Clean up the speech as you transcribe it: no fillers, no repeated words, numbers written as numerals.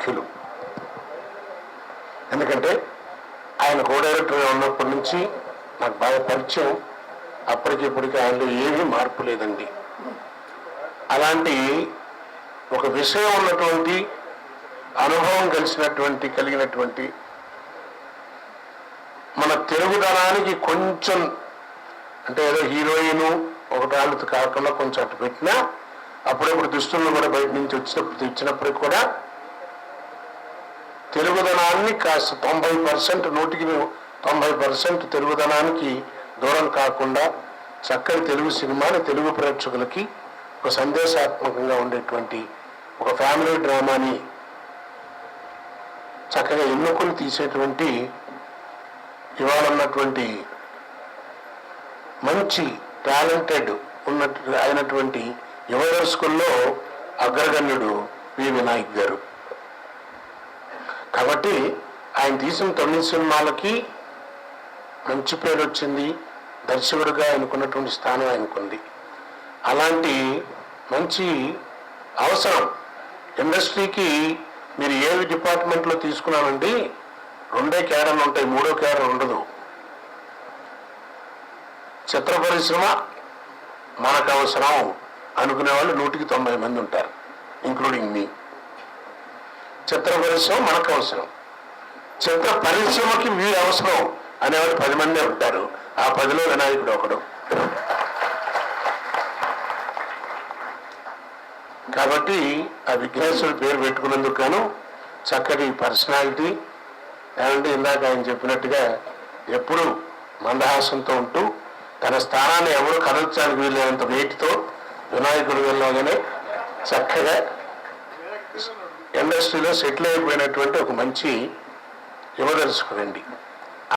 ముఖ్యులు. ఎందుకంటే ఆయన కో డైరెక్టర్గా ఉన్నప్పటి నుంచి నాకు బాగా పరిచయం. అప్పటికిప్పటికీ ఆయనలో ఏమీ మార్పు లేదండి. అలాంటి ఒక విషయం ఉన్నటువంటి అనుభవం కలిగినటువంటి మన తెలుగుదనానికి కొంచెం అంటే ఏదో హీరోయిన్ ఒకటాళ్ళతో కాకుండా కొంచెం అటు పెట్టినా అప్పుడప్పుడు దుస్తులను కూడా బయట నుంచి ఇచ్చినప్పటికి కూడా తెలుగుదనాన్ని కాస్త 90%, 90% తెలుగుదనానికి దూరం కాకుండా చక్కని తెలుగు సినిమాని తెలుగు ప్రేక్షకులకి ఒక సందేశాత్మకంగా ఉండేటువంటి ఒక ఫ్యామిలీ డ్రామాని చక్కగా ఎన్నుకొని తీసేటువంటి ఇవాళ ఉన్నటువంటి మంచి టాలెంటెడ్ అయినటువంటి యువ దర్శకుల్లో అగ్రగణ్యుడు వి వినాయక్ గారు. కాబట్టి ఆయన తీసిన 9 సినిమాలకి మంచి పేరు వచ్చింది. దర్శకుడిగా ఆయనకున్నటువంటి స్థానం ఆయనకుంది. అలాంటి మంచి అవసరం ఇండస్ట్రీకి మీరు ఏ డిపార్ట్మెంట్లో తీసుకున్నానండి 2 క్యాడర్లు ఉంటాయి, 3వ క్యాడర్ ఉండదు. చిత్ర పరిశ్రమ మనకు అవసరం అనుకునే వాళ్ళు 190 మంది ఉంటారు, ఇంక్లూడింగ్ మీ. చిత్ర పరిశ్రమ మనకు అవసరం, చిత్ర పరిశ్రమకి మీ అవసరం అనేవాళ్ళు 10 మందే ఉంటారు. ఆ 10లో వినాయకుడు ఒకడు. కాబట్టి ఆ విఘ్నేశ్వరుడు పేరు పెట్టుకున్నందుకు గాను చక్కటి పర్సనాలిటీ. ఏమంటే ఇందాక ఆయన చెప్పినట్టుగా ఎప్పుడు మందహాసంతో ఉంటూ తన స్థానాన్ని ఎవరు కదల్చడానికి వీలైనంత నీటితో వినాయకుడు వెళ్ళగానే చక్కగా ఇండస్ట్రీలో సెటిల్ అయిపోయినటువంటి ఒక మంచి యువ దర్శకుడండి.